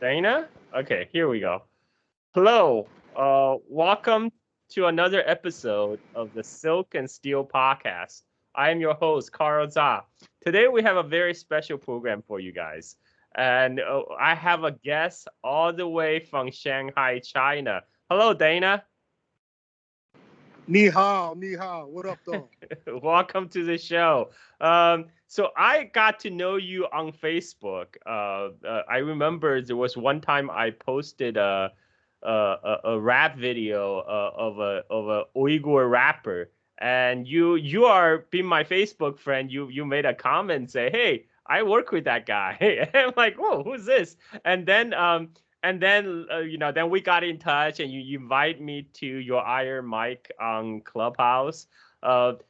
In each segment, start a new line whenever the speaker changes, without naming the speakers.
Dana? Okay, here we go. Hello. Welcome to another episode of the Silk and Steel podcast. I am your host, Carl Za. Today we have a very special program for you guys. And I have a guest all the way from Shanghai, China. Hello, Dana.
Ni hao. What up, though?
Welcome to the show. So I got to know you on Facebook. I remember there was one time I posted a rap video of a Uyghur rapper, and you are being my Facebook friend. You made a comment say, "Hey, I work with that guy." I'm like, "Whoa, who's this?" And then then we got in touch, and you invite me to your Iron Mike on Clubhouse.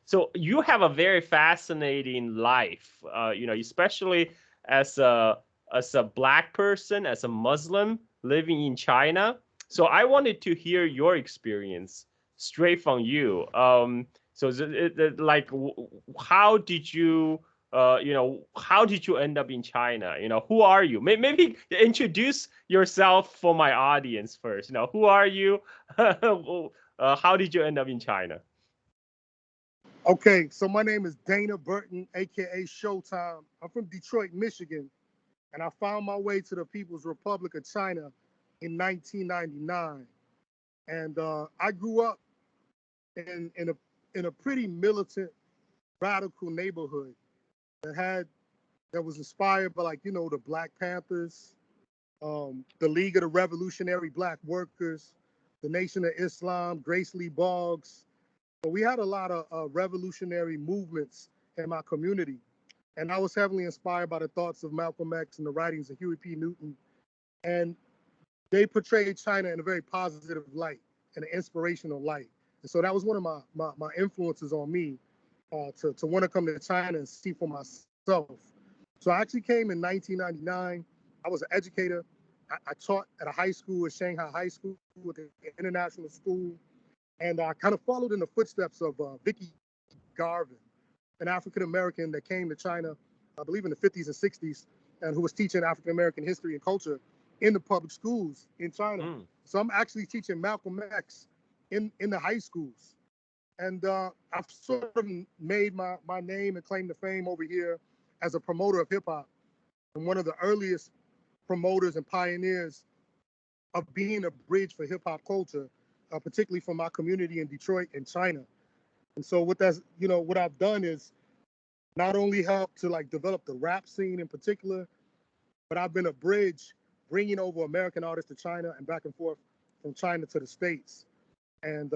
So you have a very fascinating life, especially as a black person, as a Muslim living in China. So I wanted to hear your experience straight from you. How did you? How did you end up in China? Who are you? Maybe introduce yourself for my audience first. Who are you? How did you end up in China?
Okay, so my name is Dana Burton, aka Showtime. I'm from Detroit, Michigan, and I found my way to the People's Republic of China in 1999. And I grew up in a pretty militant, radical neighborhood that had that was inspired by the Black Panthers, the League of the Revolutionary Black Workers, the Nation of Islam, Grace Lee Boggs. So we had a lot of revolutionary movements in my community. And I was heavily inspired by the thoughts of Malcolm X and the writings of Huey P. Newton. And they portrayed China in a very positive light and an inspirational light. And so that was one of my influences on me to want to come to China and see for myself. So I actually came in 1999. I was an educator. I taught at a high school, at Shanghai High School, at the international school. And I kind of followed in the footsteps of Vicky Garvin, an African American that came to China, I believe in the 50s and 60s, and who was teaching African American history and culture in the public schools in China.
Mm.
So I'm actually teaching Malcolm X in the high schools. And I've sort of made my name and claim to fame over here as a promoter of hip hop and one of the earliest promoters and pioneers of being a bridge for hip hop culture, particularly for my community in Detroit and China. And so what I've done is not only helped to develop the rap scene in particular, but I've been a bridge bringing over American artists to China and back and forth from China to the States. And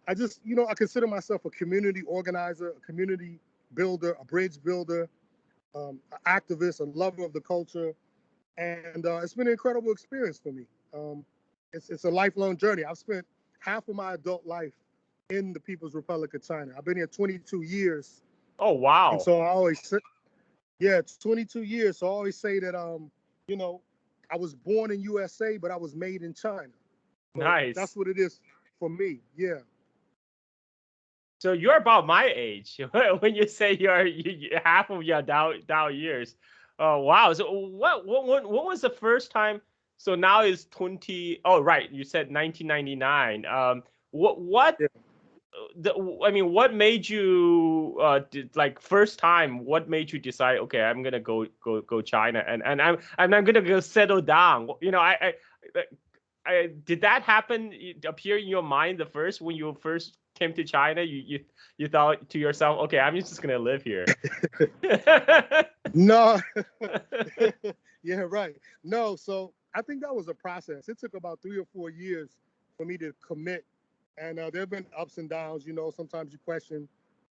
I just, I consider myself a community organizer, a community builder, a bridge builder, an activist, a lover of the culture. And it's been an incredible experience for me. It's a lifelong journey. I've spent half of my adult life in the People's Republic of China. I've been here 22 years.
Oh,
And
wow.
so I always say, yeah, it's 22 years. So I always say that, you know, I was born in USA, but I was made in China. So that's
Nice.
what it is for me. Yeah.
So you're about my age when you say half of your adult years. Oh, wow. So when was the first time? So now is 20. Oh, right. You said 1999. What
Yeah.
I mean, what made you like first time? What made you decide? Okay, I'm gonna go China, and I'm gonna go settle down. Did that happen? Appear in your mind the first when you first came to China? You thought to yourself, okay, I'm just gonna live here.
No. Yeah, right. No, so I think that was a process. It took about 3 or 4 years for me to commit. And there have been ups and downs. Sometimes you question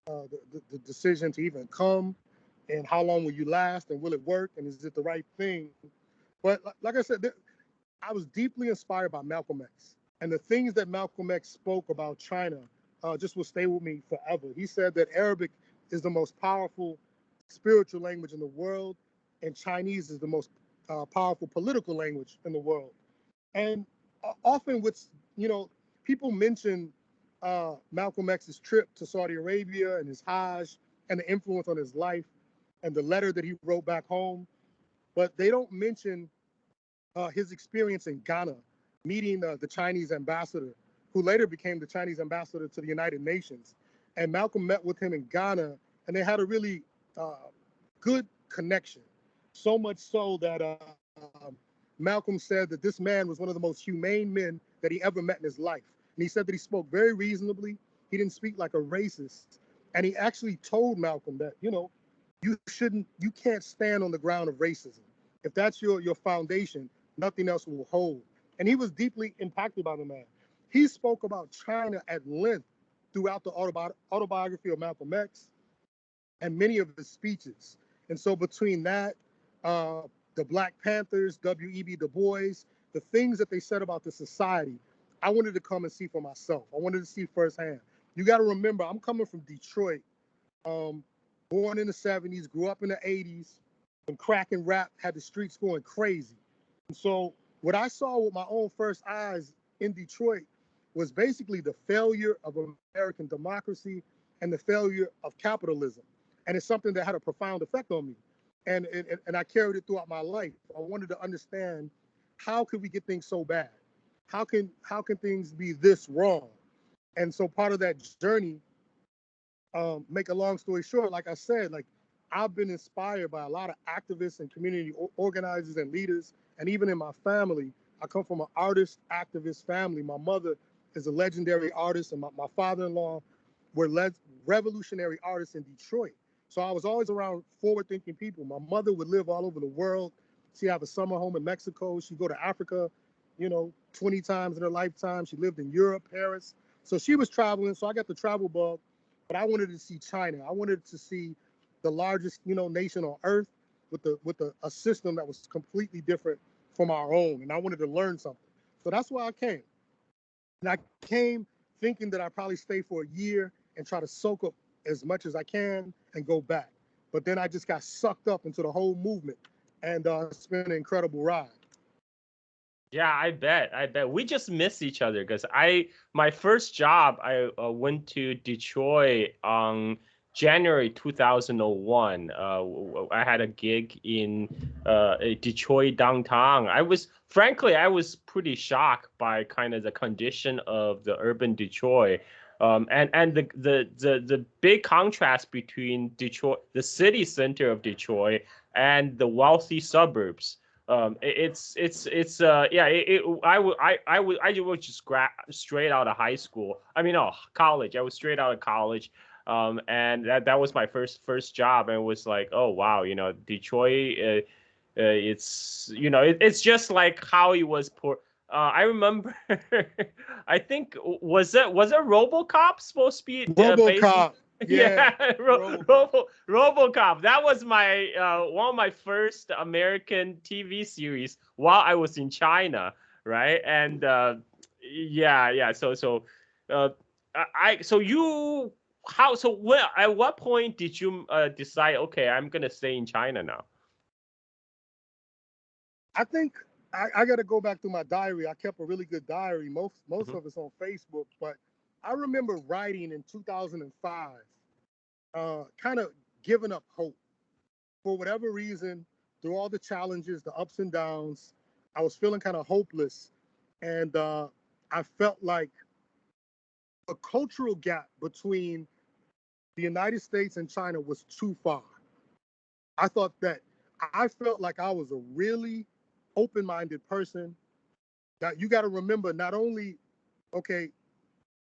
the decision to even come and how long will you last and will it work and is it the right thing? But like I said, I was deeply inspired by Malcolm X. And the things that Malcolm X spoke about China just will stay with me forever. He said that Arabic is the most powerful spiritual language in the world, and Chinese is the most powerful political language in the world. And often, you know, people mention Malcolm X's trip to Saudi Arabia and his Hajj and the influence on his life and the letter that he wrote back home, but they don't mention his experience in Ghana, meeting the Chinese ambassador, who later became the Chinese ambassador to the United Nations. And Malcolm met with him in Ghana, and they had a really good connection. So much so that Malcolm said that this man was one of the most humane men that he ever met in his life. And he said that he spoke very reasonably. He didn't speak like a racist. And he actually told Malcolm that, you can't stand on the ground of racism. If that's your foundation, nothing else will hold. And he was deeply impacted by the man. He spoke about China at length throughout the autobiography of Malcolm X and many of his speeches. And so between that, the Black Panthers, W.E.B. Du Bois, the things that they said about the society, I wanted to come and see for myself. I wanted to see firsthand. You got to remember, I'm coming from Detroit, born in the 70s, grew up in the 80s, when crack and rap had the streets going crazy. And so what I saw with my own first eyes in Detroit was basically the failure of American democracy and the failure of capitalism. And it's something that had a profound effect on me. And I carried it throughout my life. I wanted to understand, how could we get things so bad? How can things be this wrong? And so part of that journey, make a long story short, like I said, like I've been inspired by a lot of activists and community organizers and leaders. And even in my family, I come from an artist activist family. My mother is a legendary artist, and my father-in-law were revolutionary artists in Detroit. So I was always around forward-thinking people. My mother would live all over the world. She have a summer home in Mexico. She'd go to Africa, 20 times in her lifetime. She lived in Europe, Paris. So she was traveling. So I got the travel bug, but I wanted to see China. I wanted to see the largest, nation on earth with a system that was completely different from our own. And I wanted to learn something. So that's why I came. And I came thinking that I'd probably stay for a year and try to soak up as much as I can and go back. But then I just got sucked up into the whole movement, and it's been an incredible ride.
Yeah, I bet. We just miss each other because my first job, I went to Detroit on January 2001. I had a gig in Detroit downtown. Frankly, I was pretty shocked by kind of the condition of the urban Detroit. And the big contrast between Detroit, the city center of Detroit, and the wealthy suburbs. I was just straight out of high school. College. I was straight out of college. And that was my first job, and it was like, oh wow, Detroit. It's just like how it was poor. I remember. I think was it RoboCop supposed to be based?
RoboCop. Yeah,
RoboCop. That was my one of my first American TV series while I was in China, right? And yeah. So at what point did you decide? Okay, I'm gonna stay in China now.
I think I got to go back to my diary. I kept a really good diary. Most
Mm-hmm.
of it's on Facebook, but I remember writing in 2005, kind of giving up hope for whatever reason. Through all the challenges, the ups and downs, I was feeling kind of hopeless, and I felt like a cultural gap between the United States and China was too far. I felt like I was a really open-minded person. That you got to remember, not only, okay,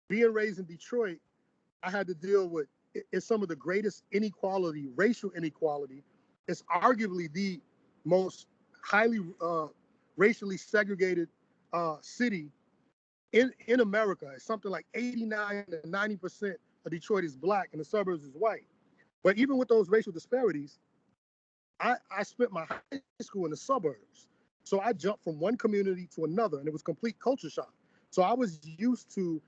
being raised in Detroit, I had to deal with it's some of the greatest inequality, racial inequality. It's arguably the most highly racially segregated city in America. It's something like 89 to 90% of Detroit is black and the suburbs is white. But even with those racial disparities, I spent my high school in the suburbs. So I jumped from one community to another, and it was complete culture shock. So I was used to,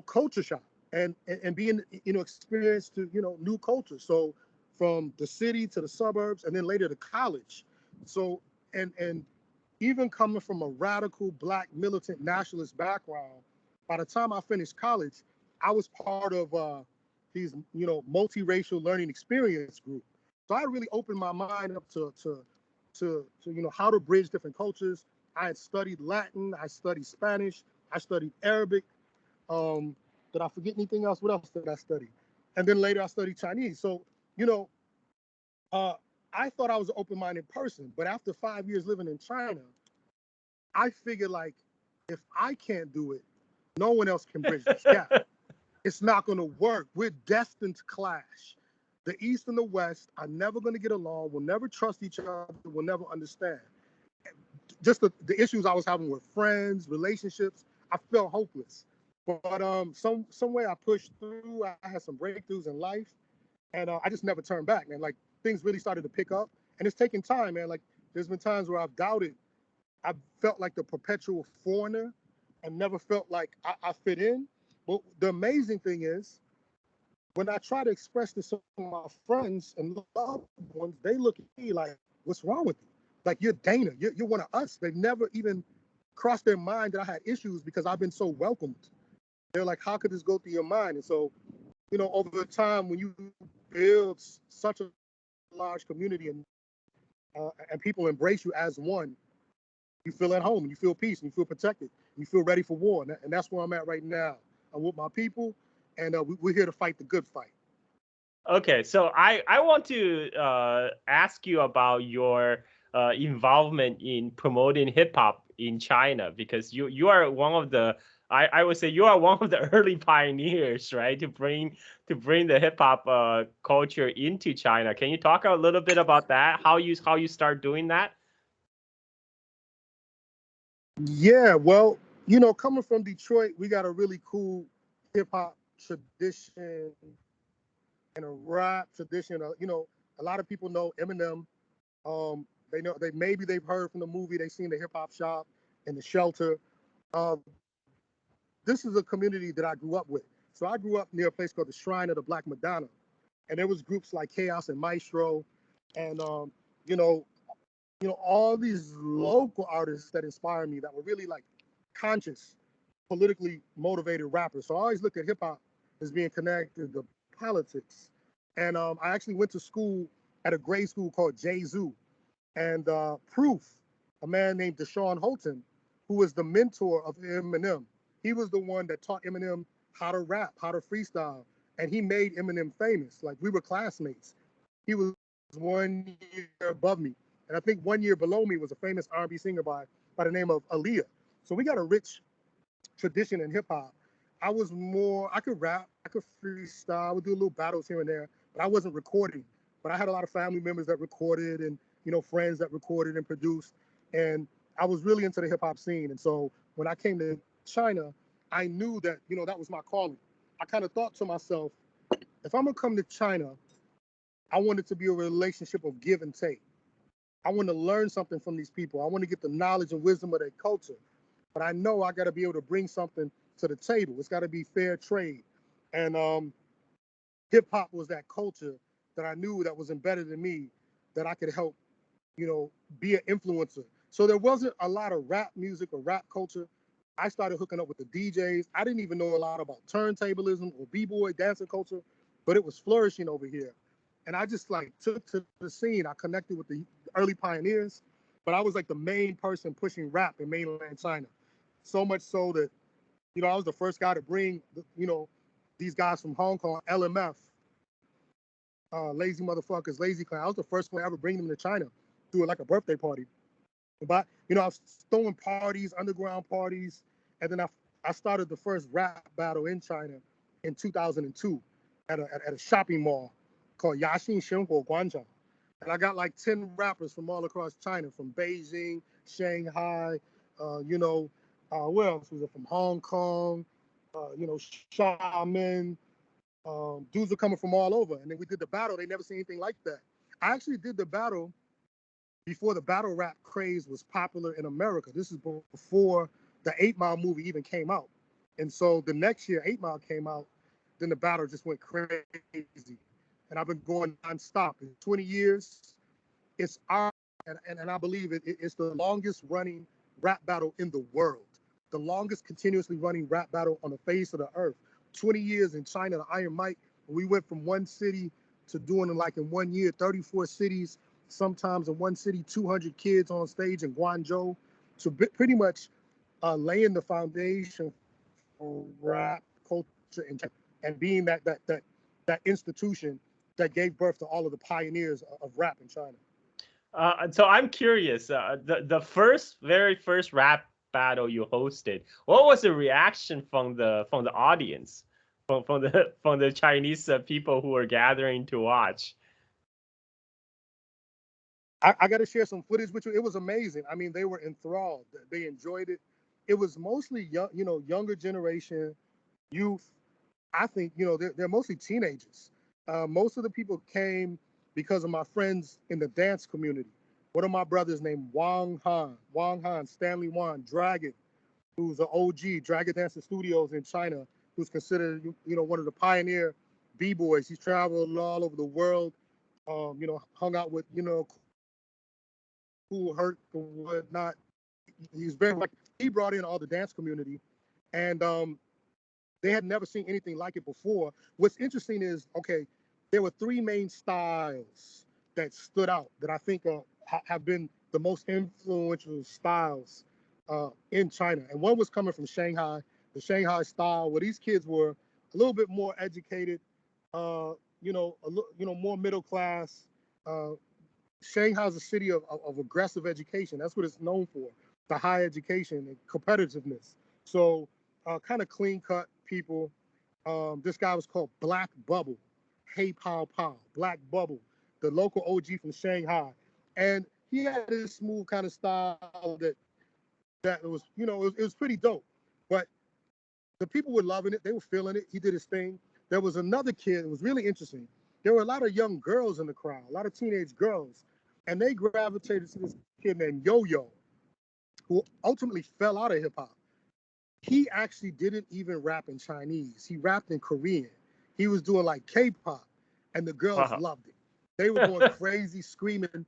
culture shock and being, experienced to, new culture. So from the city to the suburbs, and then later to college. So, and even coming from a radical Black militant nationalist background, by the time I finished college, I was part of these, multiracial learning experience group. So I really opened my mind up to to how to bridge different cultures. I had studied Latin, I studied Spanish, I studied Arabic. Did I forget anything else? What else did I study? And then later I studied Chinese. So, you know, uh, I thought I was an open-minded person, but after 5 years living in China, I figured like if I can't do it, no one else can bridge this gap. It's not going to work. We're destined to clash. The East and the West are never going to get along. We'll never trust each other. We'll never understand. Just the issues I was having with friends, relationships, I felt hopeless. But some way I pushed through. I had some breakthroughs in life, and I just never turned back, man. Like things really started to pick up, and it's taken time, man. Like there's been times where I've doubted. I felt like the perpetual foreigner, and never felt like I fit in. But the amazing thing is, when I try to express this to my friends and loved ones, they look at me like, "What's wrong with you? Like you're Dana. You're one of us." They've never even crossed their mind that I had issues because I've been so welcomed. They're like, "How could this go through your mind?" And so, over time, when you build such a large community and people embrace you as one, you feel at home, and you feel peace, and you feel protected, and you feel ready for war. And that's where I'm at right now. I'm with my people, and we're here to fight the good fight.
Okay, so I want to ask you about your involvement in promoting hip hop in China, because you are one of the, I would say you are one of the early pioneers, right, to bring the hip hop culture into China. Can you talk a little bit about that? How you start doing that?
Yeah, well, coming from Detroit, we got a really cool hip hop tradition and a rap tradition. A lot of people know Eminem. They've heard from the movie. They've seen the hip hop shop and the shelter. Uh, this is a community that I grew up with. So I grew up near a place called the Shrine of the Black Madonna, and there was groups like Chaos and Maestro, and you know, all these local artists that inspired me that were really like conscious, politically motivated rappers. So I always look at hip hop as being connected to politics. And I actually went to school at a grade school called Zoo, and Proof, a man named Deshaun Holton, who was the mentor of Eminem. He was the one that taught Eminem how to rap, how to freestyle, and he made Eminem famous. Like we were classmates. He was 1 year above me, and I think 1 year below me was a famous R&B singer by the name of Aaliyah. So we got a rich tradition in hip hop. I could rap, I could freestyle, I would do little battles here and there, but I wasn't recording. But I had a lot of family members that recorded and, friends that recorded and produced. And I was really into the hip hop scene. And so when I came to China, I knew that, that was my calling. I kind of thought to myself, if I'm gonna come to China, I want it to be a relationship of give and take. I want to learn something from these people. I want to get the knowledge and wisdom of their culture. But I know I got to be able to bring something to the table. It's got to be fair trade. And hip hop was that culture that I knew that was embedded in me that I could help, be an influencer. So there wasn't a lot of rap music or rap culture. I started hooking up with the DJs. I didn't even know a lot about turntablism or b-boy dancing culture, but it was flourishing over here. And I just like took to the scene. I connected with the early pioneers, but I was like the main person pushing rap in mainland China. So much so that, I was the first guy to bring, these guys from Hong Kong, LMF, Lazy Motherfuckers, Lazy Clown. I was the first one to ever bring them to China, do it like a birthday party. But, I was throwing parties, underground parties. And then I started the first rap battle in China in 2002 at a shopping mall called Yaxin Shenhuo Guanzhou. And I got like 10 rappers from all across China, from Beijing, Shanghai, where else was it? From Hong Kong, Xiamen. Dudes were coming from all over. And then we did the battle. They never seen anything like that. I actually did the battle before the battle rap craze was popular in America. This is before the 8 Mile movie even came out. And so the next year 8 Mile came out, then the battle just went crazy. And I've been going nonstop. In 20 years, it's our, and I believe it's the longest running rap battle in the world. The longest continuously running rap battle on the face of the earth. 20 years in China, the Iron Mike, we went from one city to doing it like in 1 year, 34 cities, sometimes in one city, 200 kids on stage in Guangzhou. So pretty much laying the foundation for rap culture and being that institution that gave birth to all of the pioneers of rap in China.
So I'm curious. The very first rap battle you hosted, what was the reaction from the audience, from the Chinese people who were gathering to watch?
I got to share some footage with you. It was amazing. I mean, they were enthralled. They enjoyed it. It was mostly young, younger generation, youth. I think they're mostly teenagers. Most of the people came because of my friends in the dance community. One of my brothers named Wang Han, Stanley Wan, Dragon, who's an OG, Dragon Dancing Studios in China, who's considered one of the pioneer b-boys. He's traveled all over the world. Hung out with Cool Herc or whatnot. He's very like he brought in all the dance community, and they had never seen anything like it before. What's interesting is, okay, there were three main styles that stood out that I think have been the most influential styles in China. And one was coming from Shanghai, the Shanghai style, where these kids were a little bit more educated, more middle class. Shanghai's a city of aggressive education. That's what it's known for, the high education and competitiveness. So kind of clean cut people. This guy was called Black Bubble, Hey Pow Pow, Black Bubble, the local OG from Shanghai. And he had this smooth kind of style that was, it was pretty dope. But the people were loving it. They were feeling it. He did his thing. There was another kid. It was really interesting. There were a lot of young girls in the crowd, a lot of teenage girls. And they gravitated to this kid named Yo-Yo, who ultimately fell out of hip hop. He actually didn't even rap in Chinese. He rapped in Korean. He was doing like K-pop, and the girls loved it. They were going crazy, screaming,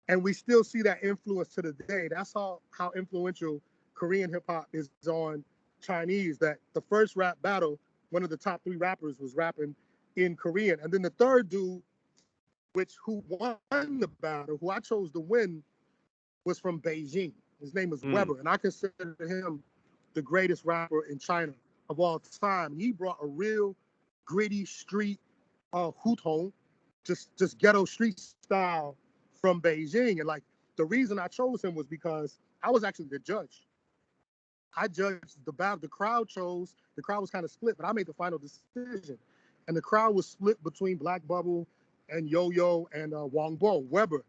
and we still see that influence to the day. That's how influential Korean hip hop is on Chinese. That the first rap battle, one of the top three rappers was rapping in Korean, and then the third dude, who won the battle, who I chose to win, was from Beijing. His name was Weber, and I consider him the greatest rapper in China of all time. He brought a real gritty street hutong, just ghetto street style from Beijing. And like the reason I chose him was because I was actually the judge. I judged the battle. The crowd was kind of split, but I made the final decision. And the crowd was split between Black Bubble and Yo-Yo and Wang Bo, Weber.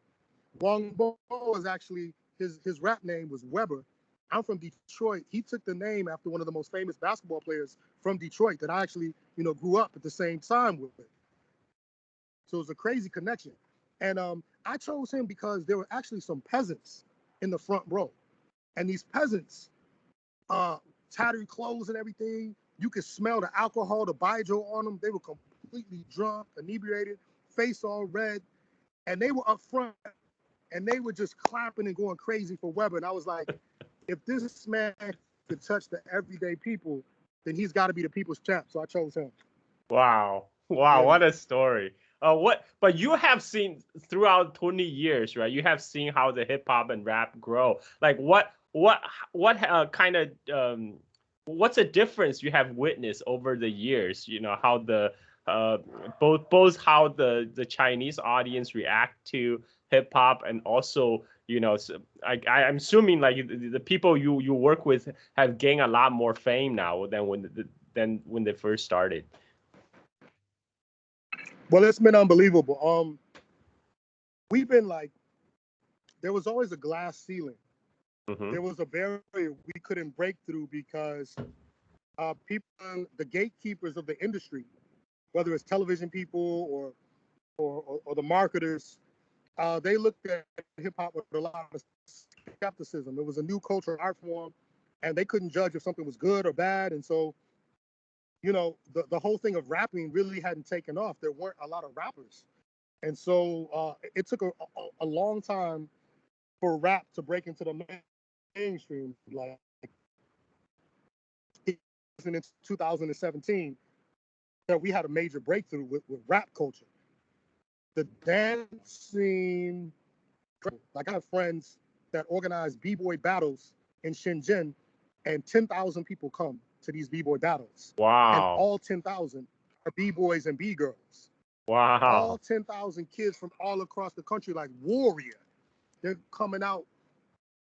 Wang Bo was actually, his rap name was Weber. I'm from Detroit. He took the name after one of the most famous basketball players from Detroit that I actually, grew up at the same time with. So it was a crazy connection. And I chose him because there were actually some peasants in the front row. And these peasants, tattered clothes and everything, you could smell the alcohol, the baijiu on them. They were completely drunk, inebriated, face all red. And they were up front and they were just clapping and going crazy for Weber. And I was like, if this man could touch the everyday people, then he's got to be the people's champ. So I chose him.
Wow.
Yeah.
What a story. But you have seen throughout 20 years, right? You have seen how the hip hop and rap grow. Like what kind of what's the difference you have witnessed over the years? How the both how the Chinese audience react to hip hop, and also I'm assuming like the people you work with have gained a lot more fame now than when they first started.
Well, it's been unbelievable. We've been like, there was always a glass ceiling.
Mm-hmm.
There was a barrier we couldn't break through because people, the gatekeepers of the industry, whether it's television people or the marketers, they looked at hip hop with a lot of skepticism. It was a new cultural art form, and they couldn't judge if something was good or bad. And so, the whole thing of rapping really hadn't taken off. There weren't a lot of rappers. And so it took a long time for rap to break into the mainstream. Like in 2017, that we had a major breakthrough with rap culture. The dance scene Like I have friends that organize b-boy battles in Shenzhen, and 10,000 people come to these b-boy battles, and
Wow.
all 10,000 are b-boys and b-girls. All
Wow.
10,000 kids from all across the country, like warrior. They're coming out,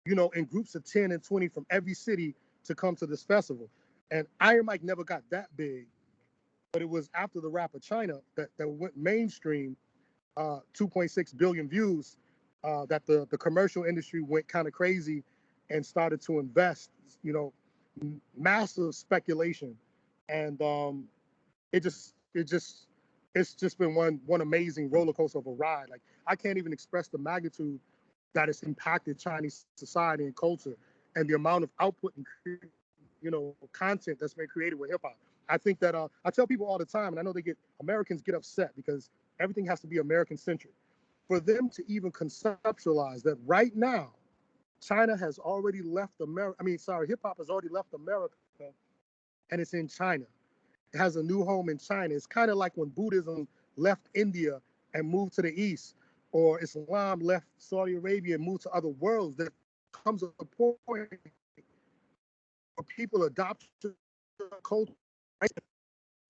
in groups of 10 and 20 from every city to come to this festival. And Iron Mike never got that big, but it was after the rap of China that went mainstream, 2.6 billion views, that the commercial industry went kind of crazy and started to invest, massive speculation. And it's just been one amazing roller coaster of a ride. Like I can't even express the magnitude that it's impacted Chinese society and culture, and the amount of output and content that's been created with hip hop. I think that I tell people all the time, and I know Americans get upset because everything has to be American centric. For them to even conceptualize that right now, China has already left America. Hip hop has already left America, and it's in China. It has a new home in China. It's kind of like when Buddhism left India and moved to the East, or Islam left Saudi Arabia and moved to other worlds. There comes a point where people adopt culture, right?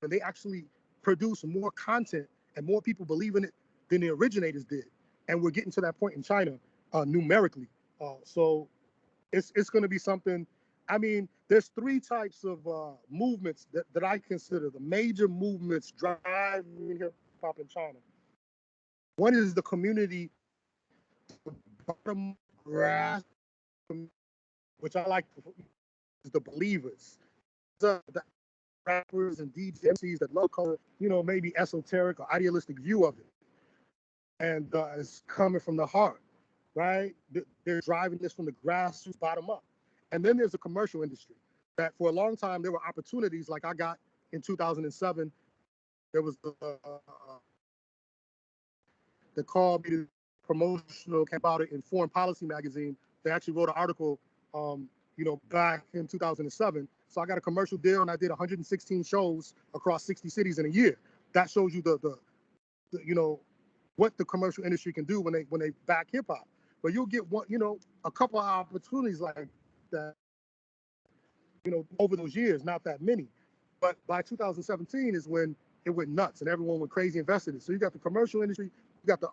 And they actually produce more content and more people believe in it than the originators did. And we're getting to that point in China, numerically. So it's going to be something. There's three types of movements that I consider the major movements driving hip hop in China. One is the community, bottom grass, which I like, is the believers, the rappers and DJs that love color, maybe esoteric or idealistic view of it, and it's coming from the heart, right? They're driving this from the grassroots, bottom up. And then there's the commercial industry that for a long time there were opportunities like I got in 2007. There was the call me to promotional about it in Foreign Policy magazine. They actually wrote an article, back in 2007. So I got a commercial deal and I did 116 shows across 60 cities in a year. That shows you the what the commercial industry can do when they back hip hop. But you'll get a couple of opportunities like that, over those years, not that many. But by 2017 is when it went nuts and everyone went crazy invested in it. So you got the commercial industry, you got the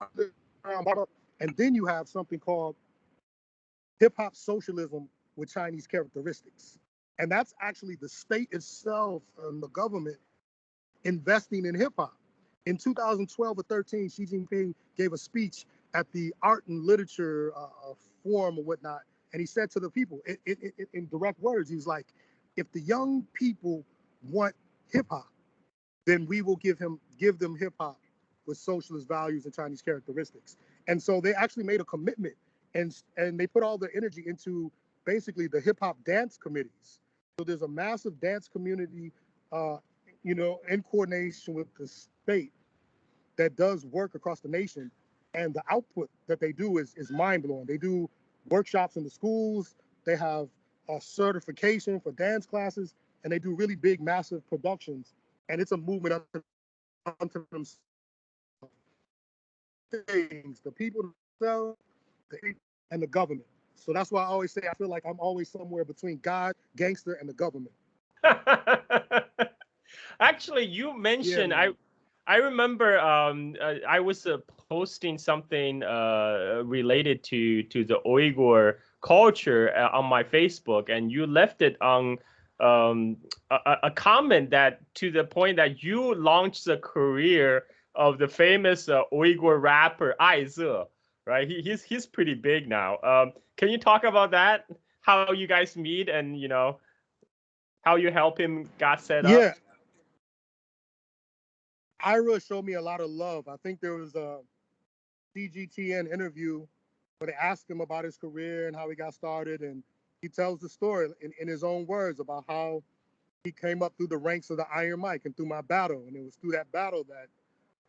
underground, and then you have something called hip hop socialism with Chinese characteristics. And that's actually the state itself and the government investing in hip hop. In 2012 or 13, Xi Jinping gave a speech at the Art and Literature Forum or whatnot, and he said to the people, in direct words, he was like, if the young people want hip hop, then we will give them hip hop with socialist values and Chinese characteristics. And so they actually made a commitment, and they put all their energy into basically the hip hop dance committees. So there's a massive dance community, in coordination with the state, that does work across the nation. And the output that they do is mind blowing. They do workshops in the schools. They have a certification for dance classes, and they do really big, massive productions. And it's a movement unto themselves. The people themselves, and the government. So that's why I always say I feel like I'm always somewhere between God, gangster, and the government.
Actually, you mentioned
Yeah,
I remember I was posting something related to the Uyghur culture on my Facebook, and you left it on a comment that to the point that you launched the career of the famous Uyghur rapper Aize, right? He's pretty big now. Can you talk about that? How you guys meet, and how you help him got set up?
yeah. Ira showed me a lot of love. I think there was a CGTN interview where they asked him about his career and how he got started, and he tells the story in his own words about how he came up through the ranks of the Iron Mike and through my battle, and it was through that battle that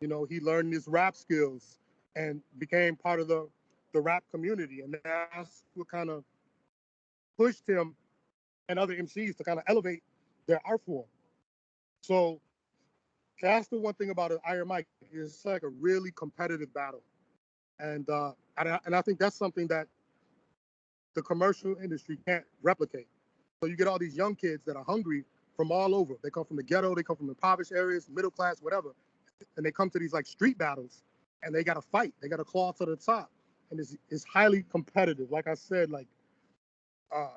he learned his rap skills and became part of the rap community, and that's what kind of pushed him and other MCs to kind of elevate their art form. So that's the one thing about an Iron Mike. It's like a really competitive battle. And And I think that's something that the commercial industry can't replicate. So you get all these young kids that are hungry from all over. They come from the ghetto, they come from impoverished areas, middle class, whatever, and they come to these like street battles, and they got to fight. They got to claw to the top, and it's highly competitive. Like I said, like uh,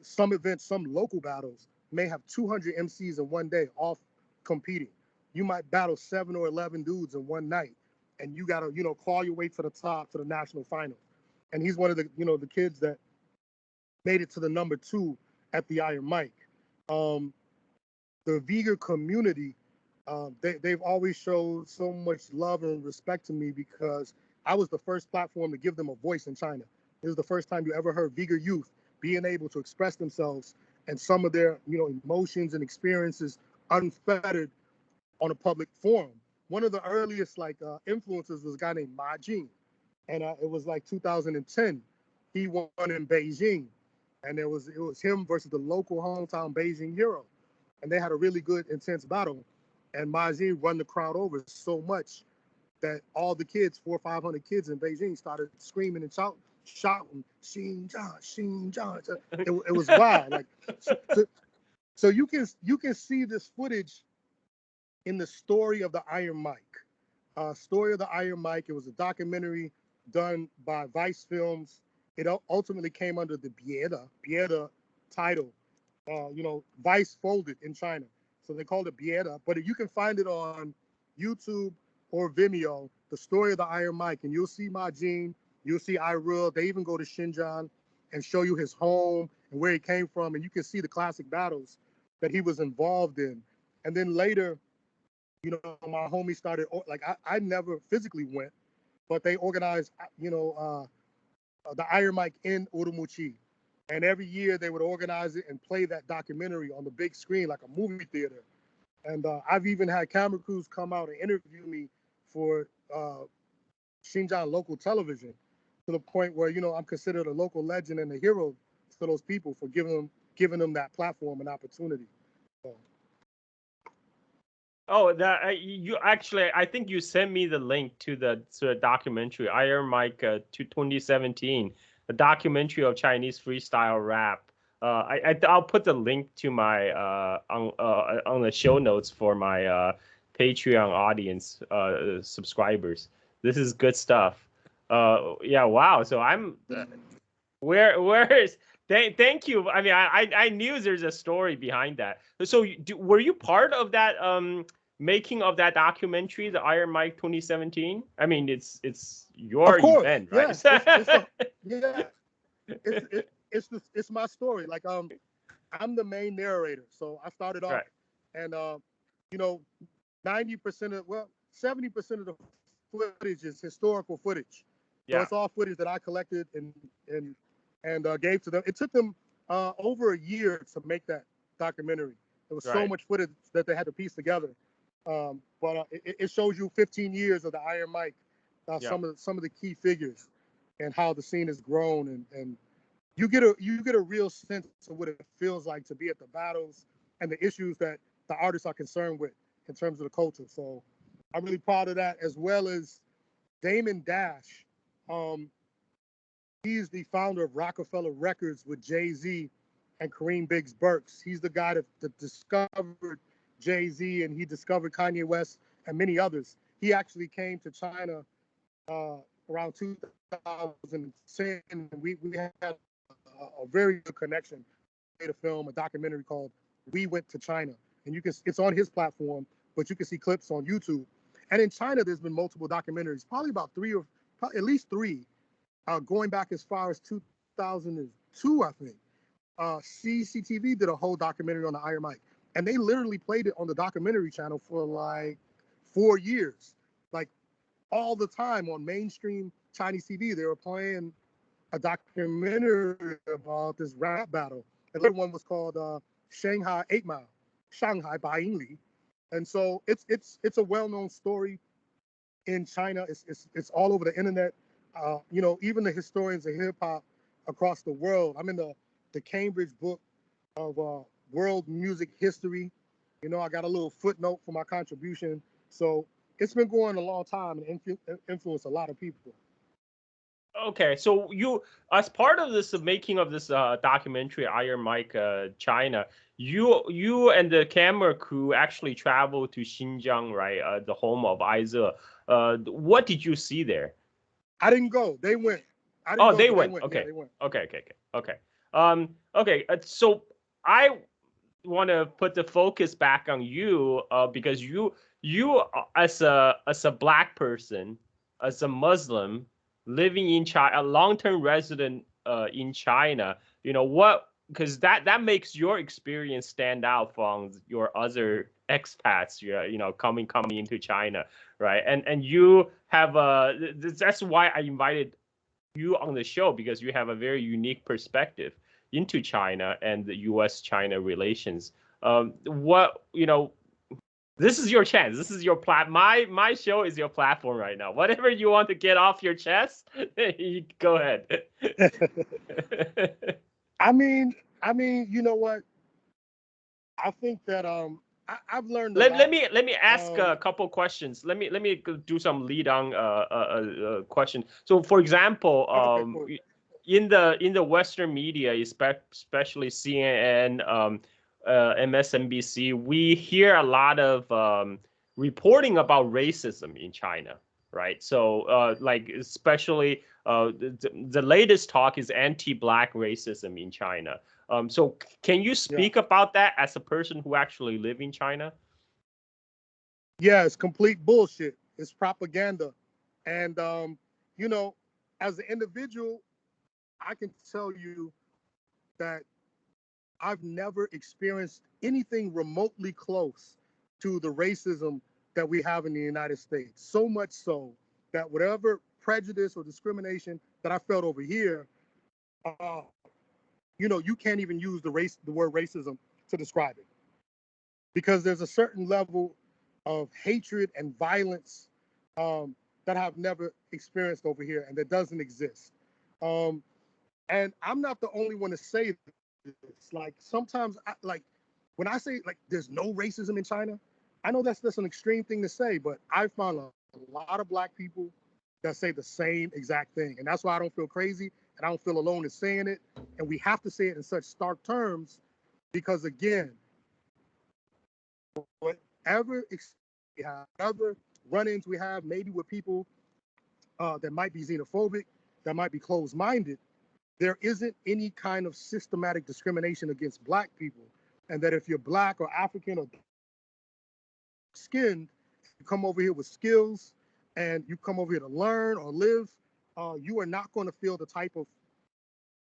some events, some local battles may have 200 MCs in one day, all competing. You might battle 7 or 11 dudes in one night, and you got to, claw your way to the top to the national final. And he's one of the, the kids that made it to the number 2 at the Iron Mike. The Uyghur community, they've always showed so much love and respect to me because I was the first platform to give them a voice in China. This is the first time you ever heard Uyghur youth being able to express themselves and some of their, emotions and experiences unfettered on a public forum. One of the earliest influences was a guy named Ma Jin, and it was like 2010. He won in Beijing, and it was him versus the local hometown Beijing hero, and they had a really good intense battle. And Ma Jin won the crowd over so much that all the kids, 400 or 500 kids in Beijing, started screaming and shouting, "Xin Zhang, Xin Zhang." It was wild. Like, so you can see this footage in the story of the Iron Mike. Story of the Iron Mike. It was a documentary done by Vice Films. It ultimately came under the Bieda title. Vice folded in China, so they called it Bieda. But you can find it on YouTube or Vimeo. The story of the Iron Mike, and you'll see Ma Jin, you'll see Irul. They even go to Xinjiang and show you his home and where he came from, and you can see the classic battles that he was involved in. And then later, my homie started, like, I never physically went, but they organized, the Iron Mike in Urumqi. And every year they would organize it and play that documentary on the big screen, like a movie theater. And I've even had camera crews come out and interview me for Xinjiang local television, to the point where, I'm considered a local legend and a hero to those people for giving them that platform and opportunity. So.
Oh, that you actually, I think you sent me the link to the documentary Iron Mike 2017, the documentary of Chinese freestyle rap. I'll put the link to my on the show notes for my Patreon audience subscribers. This is good stuff. Yeah, wow. So I'm where is thank you. I mean, I knew there's a story behind that. So were you part of that making of that documentary, the Iron Mike 2017? I mean, it's your
Of course,
event, right?
Yeah. It's my story. Like, I'm the main narrator, so I started off,
Right.
and 90% of 70% of the footage is historical footage. So
Yeah.
it's all footage that I collected and gave to them. It took them over a year to make that documentary. There was so much footage that they had to piece together. But it shows you 15 years of the Iron Mike, some of the key figures, and how the scene has grown, and you get a real sense of what it feels like to be at the battles and the issues that the artists are concerned with in terms of the culture. So I'm really proud of that, as well as Damon Dash. He's the founder of Rockefeller Records with Jay-Z and Kareem Biggs Burks. He's the guy that discovered Jay-Z, and he discovered Kanye West and many others. He actually came to China around 2010, and we had a very good connection. We made a film, a documentary called "We Went to China," and it's on his platform, but you can see clips on YouTube. And in China, there's been multiple documentaries, probably about at least three, going back as far as 2002, I think. CCTV did a whole documentary on the Iron Mike, and they literally played it on the documentary channel for like 4 years, like all the time on mainstream Chinese TV. They were playing a documentary about this rap battle. And the other one was called Shanghai 8 Mile, Shanghai Bai Yingli. And so it's a well-known story in China. It's all over the internet. Even the historians of hip hop across the world. I'm in the Cambridge book of world music history. I got a little footnote for my contribution. So it's been going a long time and influenced a lot of people.
Okay, so you, as part of this making of this documentary, Iron Mike China, you and the camera crew actually traveled to Xinjiang, right? The home of Aize. What did you see there?
I didn't go. They went. I didn't
Oh,
go,
they
but they
went.
went. Yeah,
Okay,
they went.
okay. Okay. So I want to put the focus back on you, because you as a black person, as a Muslim living in China, a long-term resident in China, what, because that makes your experience stand out from your other expats, coming into China, right? And you have that's why I invited you on the show, because you have a very unique perspective into China and the U.S.-China relations. What, this is your chance. This is your my show is your platform right now. Whatever you want to get off your chest, you go ahead.
I mean, you know what? I think that I've learned a
let
lot.
me let me ask
Um,
a couple questions. Let me do some lead on question. So, for example,
okay, cool.
in the Western media, especially CNN, MSNBC, we hear a lot of reporting about racism in China, right? So, like especially the latest talk is anti-black racism in China. So can you
Yeah,
speak about that as a person who actually live in China?
yeah, it's complete bullshit. It's propaganda, and you know, as an individual, I can tell you that I've never experienced anything remotely close to the racism that we have in the United States. So much so that whatever prejudice or discrimination that I felt over here, uh, you can't even use the word racism to describe it, because there's a certain level of hatred and violence um, that I've never experienced over here, and that doesn't exist. Um, and I'm not the only one to say this. Like sometimes, when I say like there's no racism in China, I know that's an extreme thing to say, but I found a lot of black people that say the same exact thing, and that's why I don't feel crazy and I don't feel alone in saying it. And we have to say it in such stark terms because again, whatever we have, whatever run-ins we have, maybe with people that might be xenophobic, that might be closed-minded, there isn't any kind of systematic discrimination against black people. And that if you're black or African or skinned, you come over here with skills and you come over here to learn or live, you are not going to feel the type of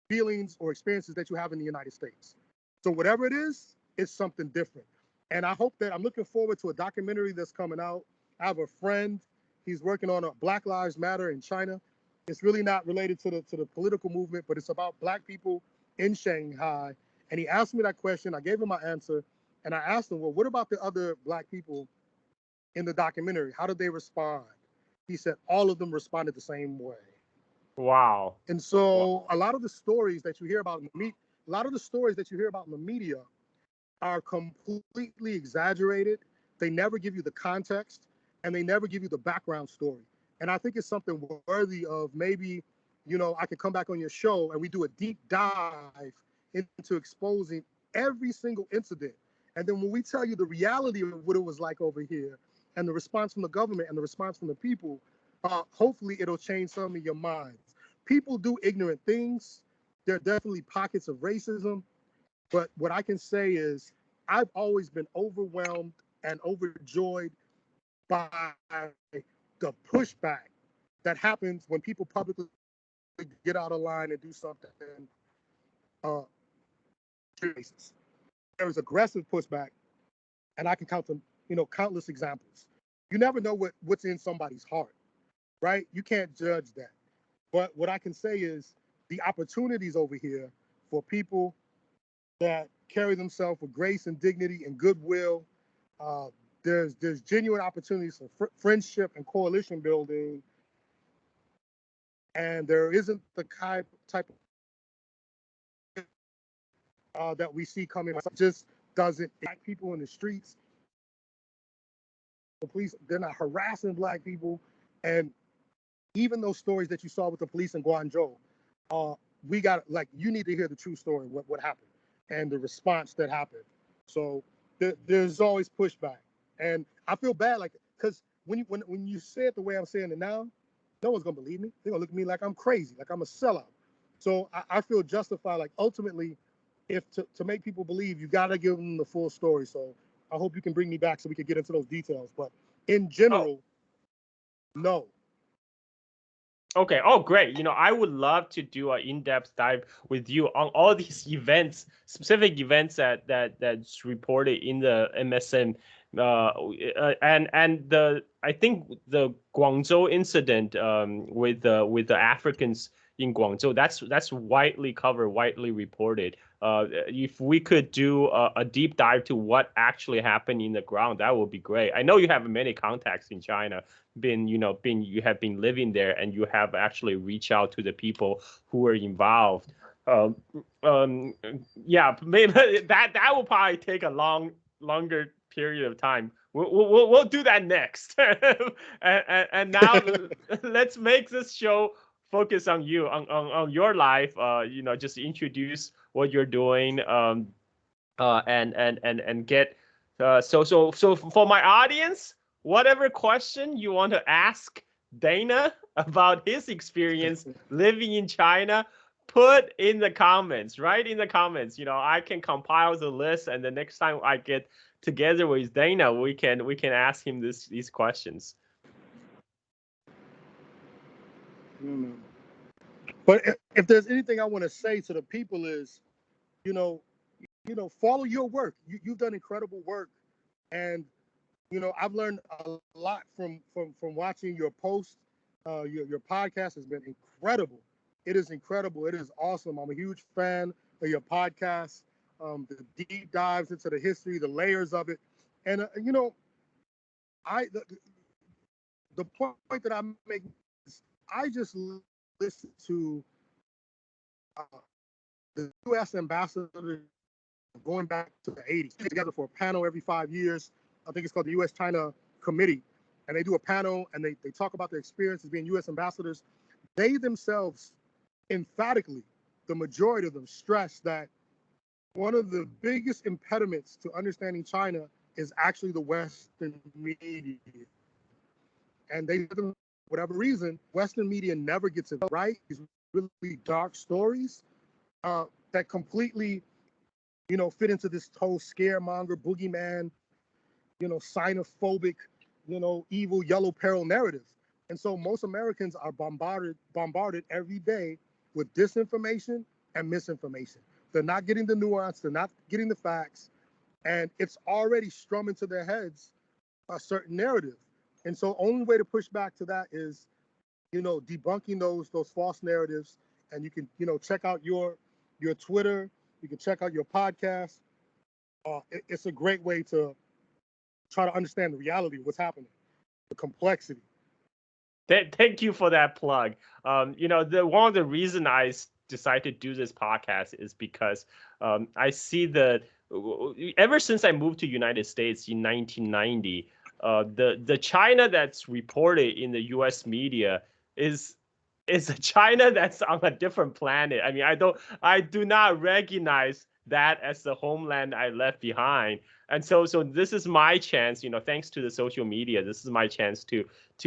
feelings or experiences that you have in the United States. So whatever it is, it's something different. And I hope that I'm looking forward to a documentary that's coming out. I have a friend, he's working on a Black Lives Matter in China. It's really not related to the political movement, but it's about black people in Shanghai. And he asked me that question. I gave him my answer. And I asked him, well, what about the other black people in the documentary? How did they respond? He said all of them responded the same way.
Wow.
And
Wow.
so a lot of the stories that you hear about in the media, a lot of the stories that you hear about in the media are completely exaggerated. They never give you the context and they never give you the background story. And I think it's something worthy of maybe, I could come back on your show and we do a deep dive into exposing every single incident. And then when we tell you the reality of what it was like over here and the response from the government and the response from the people, hopefully it'll change some of your minds. People do ignorant things. There are definitely pockets of racism. But what I can say is I've always been overwhelmed and overjoyed by the pushback that happens when people publicly get out of line and do something uh, racist. There is aggressive pushback, and I can count them, countless examples. You never know what's in somebody's heart, right? You can't judge that. But what I can say is the opportunities over here for people that carry themselves with grace and dignity and goodwill. Uh, there's genuine opportunities for friendship and coalition building, and there isn't the type that we see coming. It just doesn't. Black people in the streets, the police, they're not harassing black people, and even those stories that you saw with the police in Guangzhou, we got like you need to hear the true story, what happened, and the response that happened. So there's always pushback, and I feel bad, like because when you say it the way I'm saying it now, no one's gonna believe me. They're gonna look at me like I'm crazy, like I'm a sellout. So I feel justified. Like ultimately, if to make people believe, you gotta give them the full story. So I hope you can bring me back so we can get into those details. But in
Oh,
general, no.
okay. Oh, great. I would love to do an in-depth dive with you on all these events, specific events that's reported in the MSM. And I think the Guangzhou incident with the Africans in Guangzhou, that's widely covered, widely reported. If we could do a deep dive to what actually happened in the ground, that would be great. I know you have many contacts in China, you have been living there, and you have actually reached out to the people who were involved. Um, um, yeah, maybe that will probably take a longer period of time. We'll do that next. And now let's make this show focus on you, on your life. Just introduce what you're doing. And get so for my audience, whatever question you want to ask Dana about his experience living in China, put in the comments, right in the comments. I can compile the list, and the next time I get together with Dana, we can ask him these questions.
Mm-hmm. But if there's anything I want to say to the people is, you know, follow your work. You've done incredible work, and I've learned a lot from watching your posts. Your podcast has been incredible. It is incredible. It is awesome. I'm a huge fan of your podcast. The deep dives into the history, the layers of it, and I the point that I make is I just listen to uh, the U.S. ambassador going back to the 80s. They get together for a panel every 5 years. I think it's called the U.S.-China Committee. And they do a panel and they talk about their experience as being U.S. ambassadors. They themselves, emphatically, the majority of them stress that one of the biggest impediments to understanding China is actually the Western media. And they, for whatever reason, Western media never gets it right. These really dark stories that completely fit into this whole scaremonger, boogeyman, xenophobic, evil yellow peril narrative. And so most Americans are bombarded every day with disinformation and misinformation. They're not getting the nuance, they're not getting the facts, and it's already strummed into their heads a certain narrative. And so only way to push back to that is, debunking those false narratives. And you can, check out your Twitter, you can check out your podcast. It's a great way to try to understand the reality of what's happening, the complexity.
Thank you for that plug. The one of the reason I decided to do this podcast is because I see ever since I moved to United States in 1990, the China that's reported in the U.S. media is a China that's on a different planet. I mean, I do not recognize that as the homeland I left behind. And so this is my chance, thanks to the social media, this is my chance to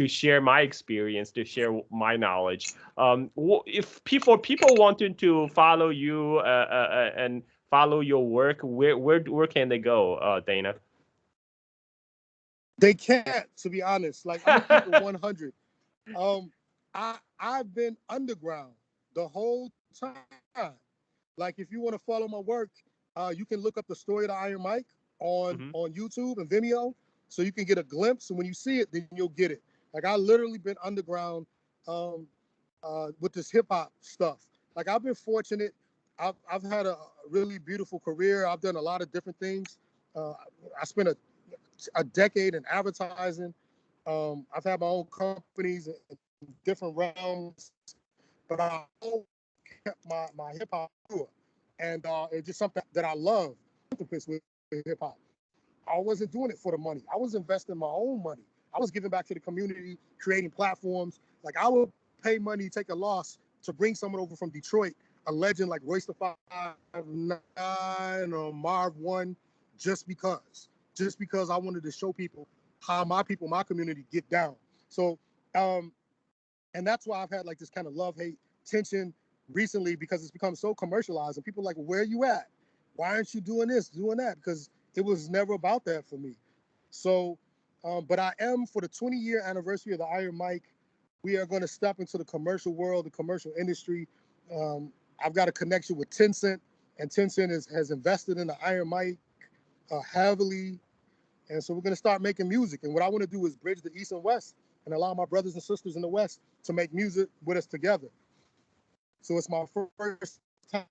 share my experience, to share my knowledge. If people wanted to follow you and follow your work, where can they go, Dana?
They can't, to be honest. Like, I'm gonna keep it 100. I've been underground the whole time. Like, if you want to follow my work, you can look up the Story of the Iron Mike on YouTube and Vimeo, so you can get a glimpse. And when you see it, then you'll get it. Like, I literally been underground with this hip hop stuff. Like, I've been fortunate. I've had a really beautiful career. I've done a lot of different things. I spent a decade in advertising. I've had my own companies in different realms, but I always kept my hip hop pure. And it's just something that I love with hip hop. I wasn't doing it for the money. I was investing my own money. I was giving back to the community, creating platforms, Like I would pay money, take a loss to bring someone over from Detroit, a legend like Royce the 5'9" or Marv 1, just because I wanted to show people how my people, my community get down. So, and that's why I've had like this kind of love-hate tension recently, because it's become so commercialized and people are like, well, where are you at? Why aren't you doing this, doing that? Because it was never about that for me. So, but I am, for the 20-year anniversary of the Iron Mike, we are going to step into the commercial world, the commercial industry. I've got a connection with Tencent, and Tencent has invested in the Iron Mike heavily. And so we're going to start making music. And what I want to do is bridge the East and West and allow my brothers and sisters in the West to make music with us together. So it's my first time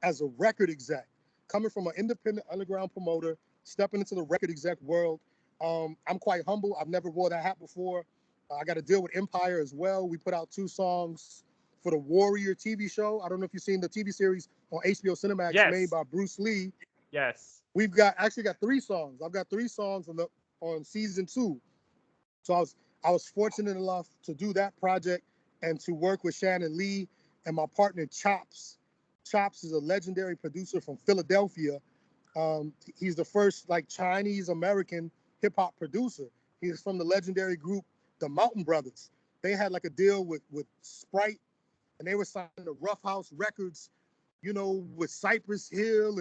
as a record exec, coming from an independent underground promoter, stepping into the record exec world. I'm quite humble. I've never wore that hat before. I got to deal with Empire as well. We put out 2 songs for the Warrior TV show. I don't know if you've seen the TV series on HBO Cinemax made by Bruce Lee.
Yes.
We've actually got 3 songs. I've got 3 songs on season 2. So I was fortunate enough to do that project and to work with Shannon Lee and my partner Chops. Chops is a legendary producer from Philadelphia. He's the first like Chinese American hip hop producer. He's from the legendary group the Mountain Brothers. They had like a deal with Sprite, and they were signing to Rough House Records, you know, with Cypress Hill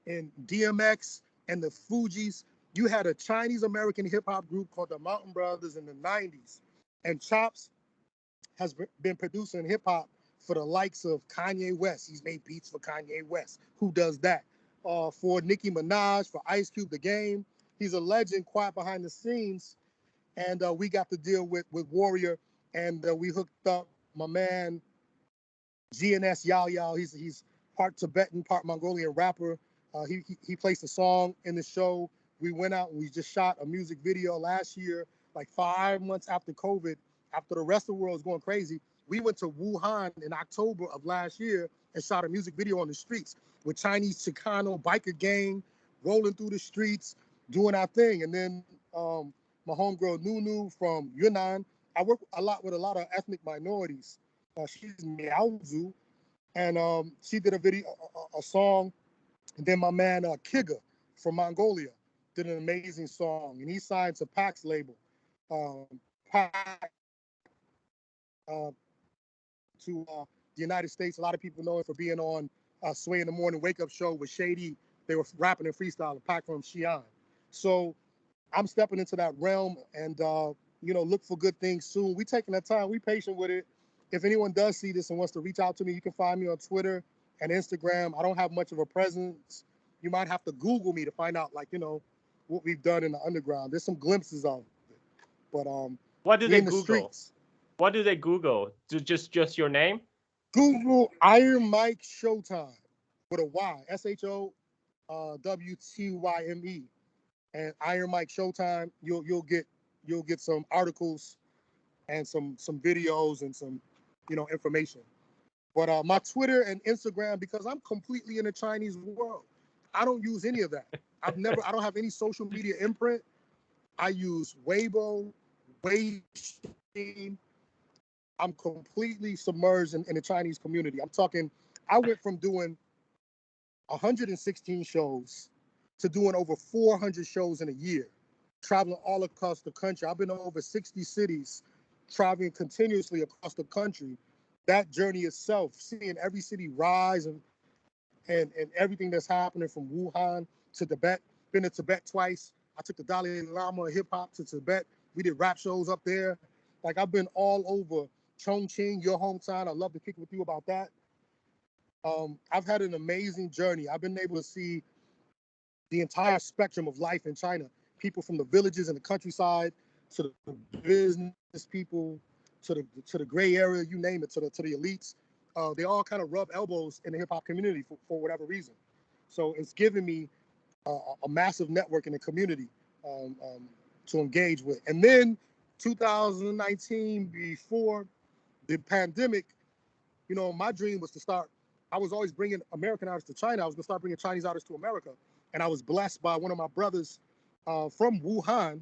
and DMX and the Fugees. You had a Chinese American hip hop group called the Mountain Brothers in the 90s. And Chops has been producing hip hop for the likes of Kanye West. He's made beats for Kanye West. Who does that? For Nicki Minaj, for Ice Cube, The Game. He's a legend, quiet behind the scenes. And we got to deal with Warrior, and we hooked up my man GNS Yao Yao. He's part Tibetan, part Mongolian rapper. He placed a song in the show. We went out and we just shot a music video last year, like 5 months after COVID, after the rest of the world was going crazy. We went to Wuhan in October of last year and shot a music video on the streets with Chinese Chicano biker gang rolling through the streets, doing our thing. And then my homegirl Nunu from Yunnan. I work a lot with a lot of ethnic minorities. She's Miaozu, and she did a video, a song. And then my man Kiga from Mongolia did an amazing song, and he signed to Pax label. Pax to the United States. A lot of people know him for being on Sway in the Morning Wake Up Show with Shady. They were rapping and freestyling. Pac from Xi'an. So I'm stepping into that realm, and look for good things soon. We taking that time. We patient with it. If anyone does see this and wants to reach out to me, you can find me on Twitter and Instagram. I don't have much of a presence. You might have to Google me to find out, what we've done in the underground. There's some glimpses of it, but
what do they
in the
Google?
Streets.
What do they Google? Just your name?
Google Iron Mike Showtyme with a Y, SHOWTYME, and Iron Mike Showtyme. You'll get some articles and some videos and some information. But my Twitter and Instagram, because I'm completely in the Chinese world, I don't use any of that. I don't have any social media imprint. I use Weibo, Weixin. I'm completely submerged in the Chinese community. I'm talking, I went from doing 116 shows to doing over 400 shows in a year, traveling all across the country. I've been to over 60 cities, traveling continuously across the country. That journey itself, seeing every city rise and everything that's happening from Wuhan to Tibet. Been to Tibet twice. I took the Dalai Lama hip hop to Tibet. We did rap shows up there. Like, I've been all over Chongqing, your hometown. I'd love to kick with you about that. I've had an amazing journey. I've been able to see the entire spectrum of life in China. People from the villages and the countryside to the business people, to the gray area, you name it, to the elites. They all kind of rub elbows in the hip hop community for whatever reason. So it's given me a massive network in the community to engage with. And then 2019, before the pandemic, my dream was to start. I was always bringing American artists to China. I was going to start bringing Chinese artists to America. And I was blessed by one of my brothers from Wuhan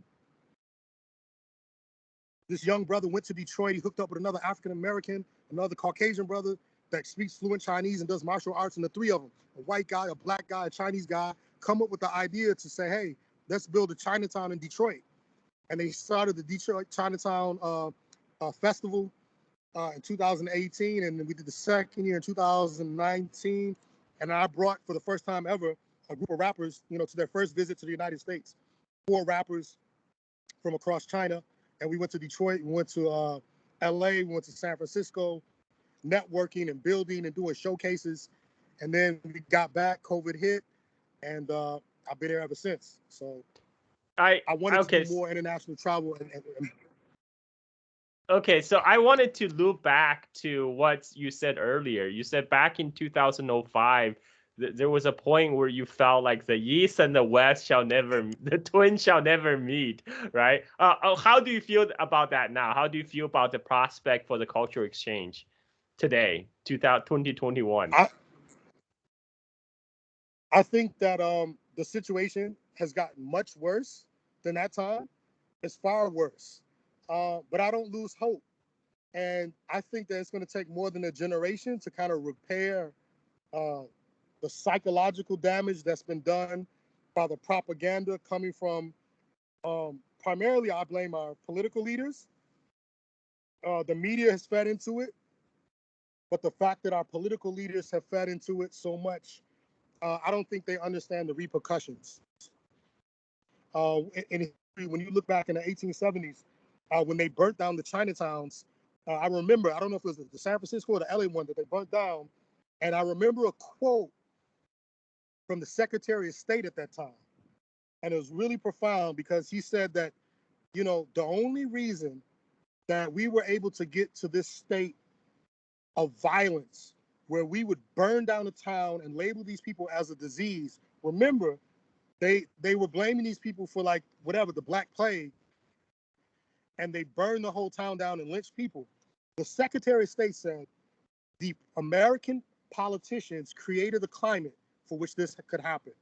This young brother went to Detroit. He hooked up with another African American, another Caucasian brother that speaks fluent Chinese and does martial arts. And the three of them, a white guy, a black guy, a Chinese guy, come up with the idea to say, hey, let's build a Chinatown in Detroit. And they started the Detroit Chinatown Festival in 2018. And then we did the second year in 2019. And I brought, for the first time ever, a group of rappers, to their first visit to the United States. 4 rappers from across China. And we went to Detroit, we went to LA, we went to San Francisco, networking and building and doing showcases. And then we got back, COVID hit, and I've been here ever since. So I wanted to do more international travel.
Okay, so I wanted to loop back to what you said earlier. You said back in 2005, there was a point where you felt like the East and the West the twins shall never meet, right? How do you feel about that now? How do you feel about the prospect for the cultural exchange today, 2021?
I think that the situation has gotten much worse than that time. It's far worse, but I don't lose hope. And I think that it's going to take more than a generation to kind of repair the psychological damage that's been done by the propaganda coming from, primarily I blame our political leaders. The media has fed into it, but the fact that our political leaders have fed into it so much, I don't think they understand the repercussions. When you look back in the 1870s, when they burnt down the Chinatowns, I remember, I don't know if it was the San Francisco or the LA one that they burnt down, and I remember a quote from the Secretary of State at that time. And it was really profound because he said that, the only reason that we were able to get to this state of violence where we would burn down a town and label these people as a disease. Remember, they were blaming these people for the Black Plague, and they burned the whole town down and lynched people. The Secretary of State said the American politicians created the climate for which this could happen.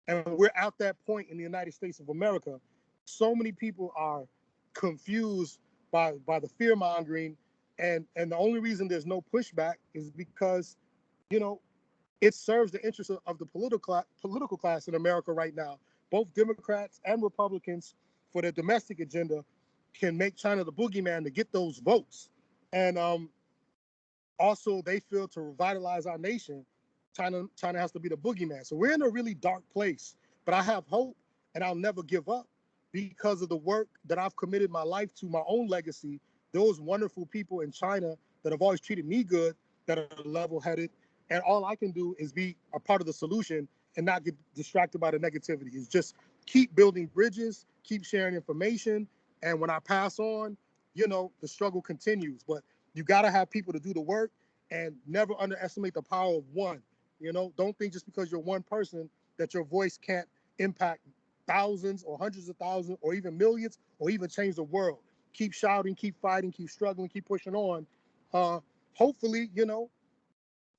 And we're at that point in the United States of America. So many people are confused by the fear mongering. And the only reason there's no pushback is because, it serves the interests of the political class in America right now. Both Democrats and Republicans, for their domestic agenda, can make China the boogeyman to get those votes. And also, they feel to revitalize our nation, China has to be the boogeyman. So we're in a really dark place. But I have hope, and I'll never give up because of the work that I've committed my life to, my own legacy. Those wonderful people in China that have always treated me good, that are level-headed, and all I can do is be a part of the solution and not get distracted by the negativity. It's just keep building bridges, keep sharing information, and when I pass on, the struggle continues. But you got to have people to do the work and never underestimate the power of one. Don't think just because you're one person that your voice can't impact thousands or hundreds of thousands or even millions or even change the world. Keep shouting, keep fighting, keep struggling, keep pushing on. Hopefully,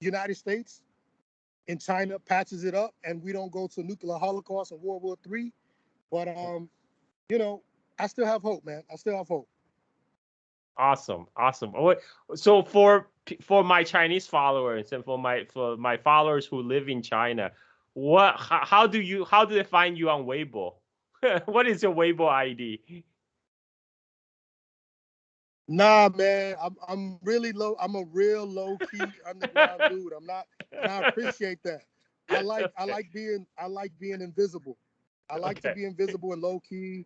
United States and China patches it up and we don't go to nuclear holocaust and World War III. But, I still have hope, man. I still have hope.
Awesome. So for my Chinese followers and for my followers who live in China, how do they find you on Weibo? What is your Weibo ID?
Nah, man, I'm really low. I'm a real low key underground dude. I'm not, and I appreciate that. I like being invisible. I like to be invisible and low key.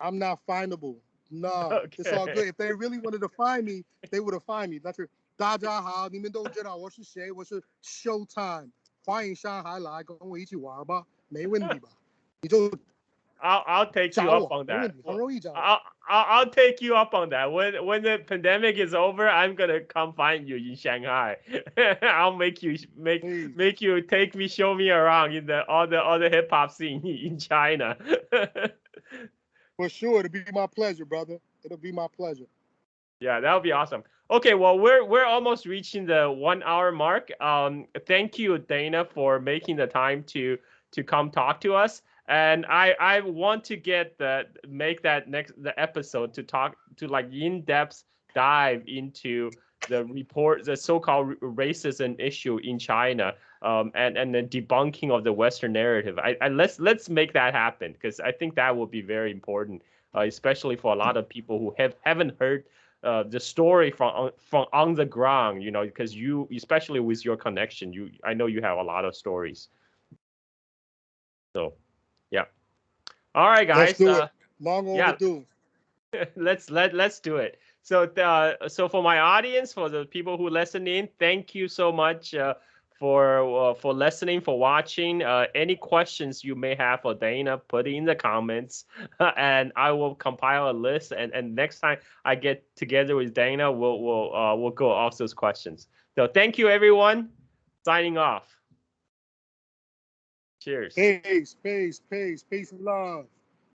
I'm not findable. Nah, it's all good. If they really wanted to find me, they would have found me. That's your 大家好，你们都知道我是谁？我是 Showtime，欢迎上海来跟我一起玩吧，没问题吧？你就
I'll take you up on that. I'll take you up on that. When the pandemic is over, I'm gonna come find you in Shanghai. I'll make you take me, show me around in all the hip hop scene in China.
For sure, it'll be my pleasure, brother. It'll be my pleasure.
Yeah, that would be awesome. Okay, well, we're almost reaching the 1 hour mark. Thank you, Dana, for making the time to come talk to us. And I want to make that the episode to talk to like in-depth dive into the so-called racism issue in China, and the debunking of the Western narrative. Let's make that happen, because I think that will be very important, especially for a lot of people who haven't heard the story from on the ground, because you, especially with your connection, I know you have a lot of stories. So, yeah. All right,
Let's
guys.
do it. Long
Yeah,
overdue.
let's do it. So for my audience, for the people who listen in, thank you so much for listening, for watching. Any questions you may have for Dana, put it in the comments, and I will compile a list. And next time I get together with Dana, we'll go off those questions. So thank you, everyone. Signing off. Cheers.
Peace and love.